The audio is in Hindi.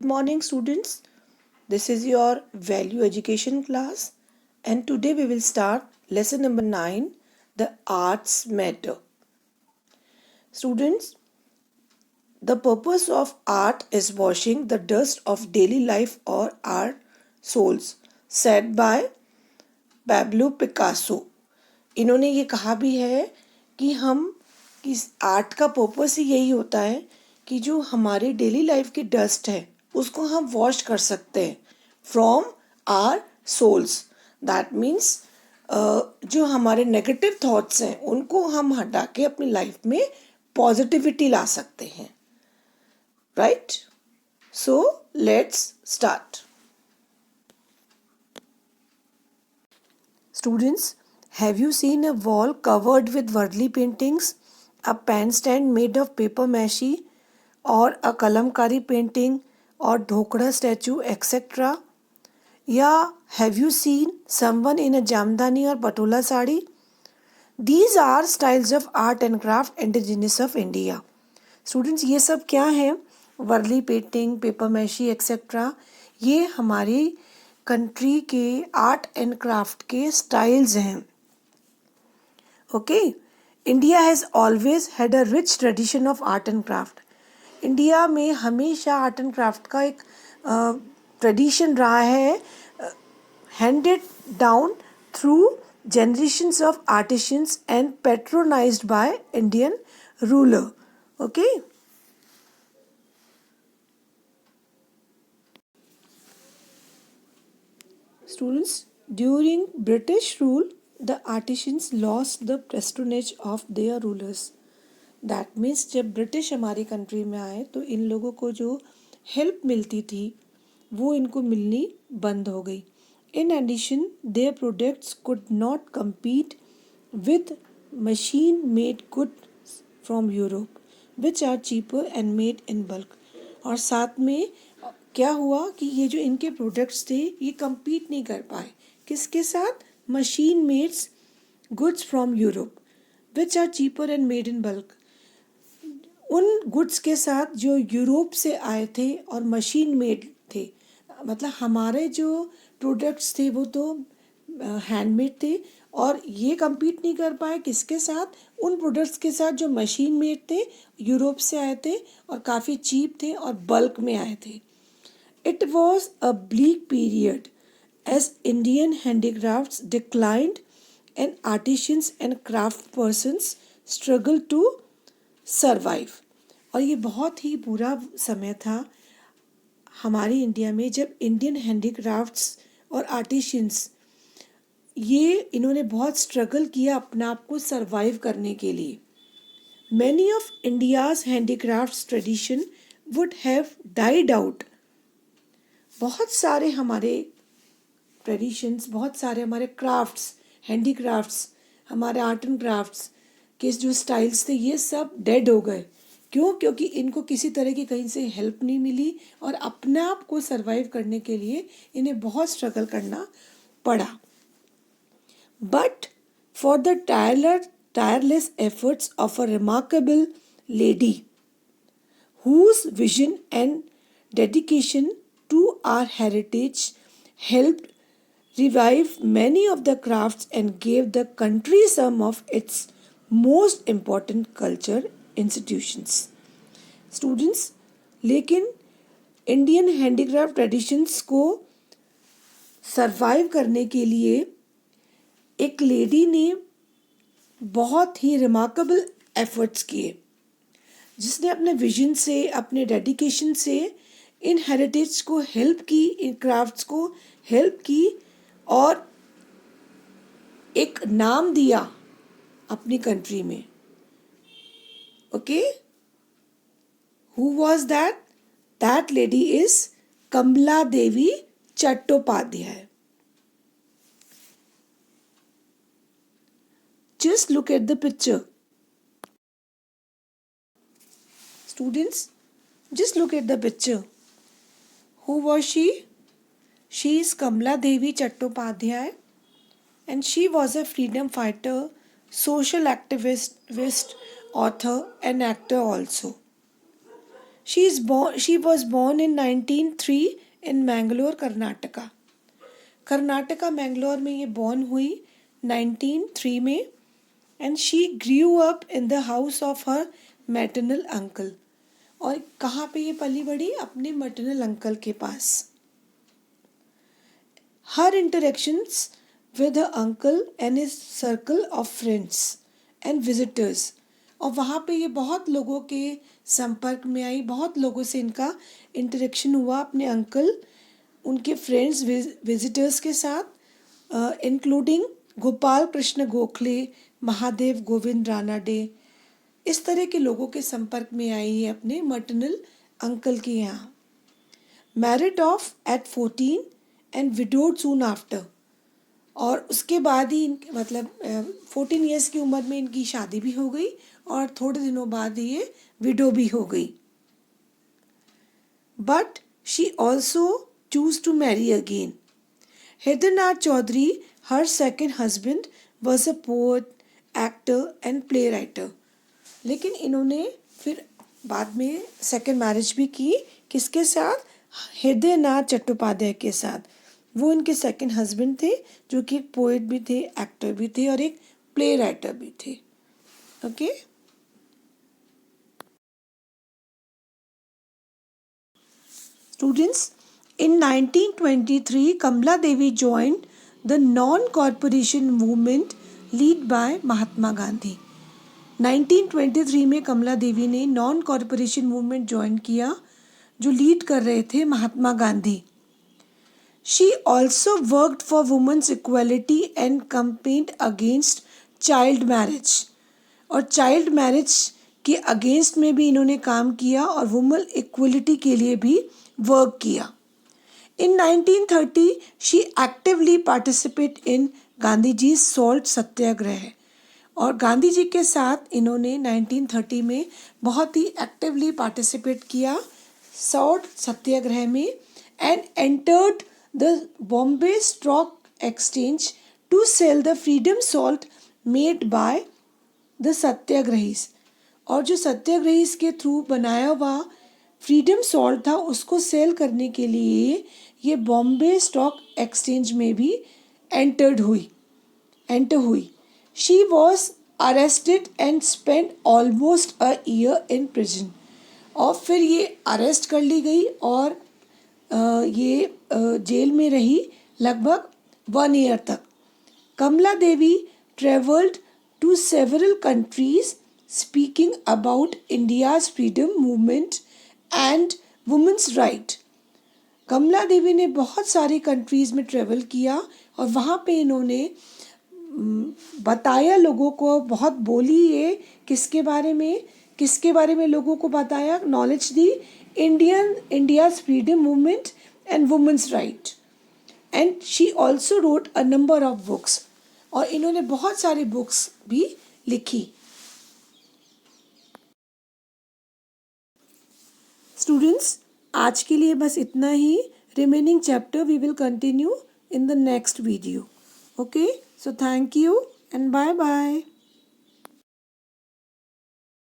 morning, students. This is your value education class, and today we will start lesson number 9, the arts matter. Students, the purpose of art is washing the dust of daily life or our souls, said by Pablo Picasso. इन्होंने ये कहा भी है कि हम इस आर्ट का पर्पस ही यही होता है कि जो हमारे डेली लाइफ की डस्ट है उसको हम वॉश कर सकते हैं from our souls. That means जो हमारे नेगेटिव थॉट्स हैं उनको हम हटा के अपनी लाइफ में पॉजिटिविटी ला सकते हैं. Right? So let's start. Students, have you seen a wall covered with worldly paintings, a pen stand made of paper mache, or a kalamkari painting, or dhokda statue, etc.? Yeah, have you seen someone in a jamdani or patola sari? These are styles of art and craft indigenous of India. Students, ये सब क्या है? Warli painting, papier mache etcetera, ये हमारी कंट्री के आर्ट एंड क्राफ्ट के स्टाइल्स हैं. Okay, India has always had a rich tradition of art and craft. India में हमेशा आर्ट एंड क्राफ्ट का एक ट्रेडिशन रहा है, handed down through generations of artisans and patronized by Indian ruler. Okay. Students, during British rule, the artisans lost the patronage of their rulers. That means जब ब्रिटिश हमारी कंट्री में आए तो इन लोगों को जो हेल्प मिलती थी वो इनको मिलनी बंद हो गई. In addition, their products could not compete with machine-made goods from Europe, which are cheaper and made in bulk. और साथ में क्या हुआ कि ये जो इनके प्रोडक्ट्स थे ये compete नहीं कर पाए. किसके साथ? Machine mades goods from Europe which are cheaper and made in bulk. उन गुड्स के साथ जो यूरोप से आए थे और मशीन मेड थे, मतलब हमारे जो प्रोडक्ट्स थे वो तो हैंडमेड थे और ये compete नहीं कर पाए किसके साथ? उन प्रोडक्ट्स के साथ जो मशीन मेड थे, यूरोप से आए थे और काफ़ी चीप थे और बल्क में आए थे. It was a bleak period as Indian handicrafts declined and artisans and craftspersons struggled to survive. और ये बहुत ही बुरा समय था हमारी इंडिया में जब इंडियन हैंडीक्राफ्ट्स और आर्टिशंस ये इन्होंने बहुत स्ट्रगल किया अपने आप को सरवाइव करने के लिए. Many of India's handicrafts tradition would have died out. बहुत सारे हमारे ट्रेडिशंस, बहुत सारे हमारे क्राफ्ट्स, हैंडीक्राफ्ट्स, हमारे आर्ट एंड क्राफ्ट्स के जो स्टाइल्स थे ये सब डेड हो गए. क्यों? क्योंकि इनको किसी तरह की कहीं से हेल्प नहीं मिली और अपने आप को सरवाइव करने के लिए इन्हें बहुत स्ट्रगल करना पड़ा. But for the tireless efforts of a remarkable lady whose vision and dedication to our heritage helped revive many of the crafts and gave the country some of its most important culture institutions. Students, लेकिन इंडियन हैंडीक्राफ्ट ट्रेडिशंस को सरवाइव करने के लिए एक लेडी ने बहुत ही रिमार्केबल एफर्ट्स किए जिसने अपने विजन से, अपने डेडिकेशन से इन हेरिटेज को हेल्प की, इन क्राफ्ट्स को हेल्प की और एक नाम दिया अपनी कंट्री में. Okay, who was that? That lady is Kamala Devi Chattopadhyay. Just look at the picture. Students, just look at the picture. Who was she? She is Kamala Devi Chattopadhyay and she was a freedom fighter, social activist, author and actor also. She was born in 1903 in Mangalore, Karnataka. Karnataka Mangalore में ये बॉर्न हुई 1903 में and she grew up in the house of her maternal uncle. और कहाँ पे ये पली बड़ी? अपने मैटरनल अंकल के पास. Her interactions with her uncle and his circle of friends and visitors. और वहाँ पे ये बहुत लोगों के संपर्क में आई, बहुत लोगों से इनका इंटरेक्शन हुआ अपने अंकल, उनके फ्रेंड्स, विजिटर्स के साथ, इंक्लूडिंग गोपाल कृष्ण गोखले, महादेव गोविंद रानाडे. इस तरह के लोगों के संपर्क में आई है अपने मटर्नल अंकल के यहाँ. Married of at 14 and widowed soon after. और उसके बाद ही मतलब 14 ईयर्स की उम्र में इनकी शादी भी हो गई और थोड़े दिनों बाद ये विडो भी हो गई. But she also choose to marry again. Hridainath Chaudhary, her second husband, was a poet, actor and playwright. लेकिन इन्होंने फिर बाद में सेकेंड मैरिज भी की. किसके साथ? हृदयनाथ चट्टोपाध्याय के साथ. वो इनके सेकेंड हस्बैंड थे जो कि एक पोएट भी थे, एक्टर भी थे और एक प्ले राइटर भी थे. Okay. Students, in 1923, Kamala Devi joined the non-corporation movement led by Mahatma Gandhi. 1923 में कमला देवी ने नॉन कॉरपोरेशन मूवमेंट ज्वाइन किया जो लीड कर रहे थे Mahatma Gandhi. She also worked for women's equality and campaigned against child marriage. और चाइल्ड मैरिज के अगेंस्ट में भी इन्होंने काम किया और वुमेन इक्वलिटी के लिए भी वर्क किया. In 1930, she actively participated in Gandhi ji salt satyagraha. और गांधी जी के साथ इन्होंने 1930 में बहुत ही एक्टिवली पार्टिसिपेट किया सॉल्ट सत्याग्रह में and entered the Bombay stock exchange to sell the freedom salt made by the satyagrahis. और जो सत्याग्रहीज के थ्रू बनाया हुआ फ्रीडम सॉल्ट था उसको सेल करने के लिए ये बॉम्बे स्टॉक एक्सचेंज में भी एंटर हुई. She was arrested and spend almost a year in prison. और फिर ये अरेस्ट कर ली गई और ये जेल में रही लगभग 1 ईयर तक. Kamala Devi travelled to several countries speaking about India's freedom movement and women's right. Kamala Devi ने बहुत सारी कंट्रीज़ में ट्रेवल किया और वहाँ पे इन्होंने बताया लोगों को, बहुत बोली ये किसके बारे में लोगों को बताया, नॉलेज दी, India's freedom movement and women's right. And she also wrote a number of books. और इन्होंने बहुत सारी बुक्स भी लिखी. स्टूडेंट्स, आज के लिए बस इतना ही. Remaining chapter we will continue in the next video. Okay, so thank you and bye bye.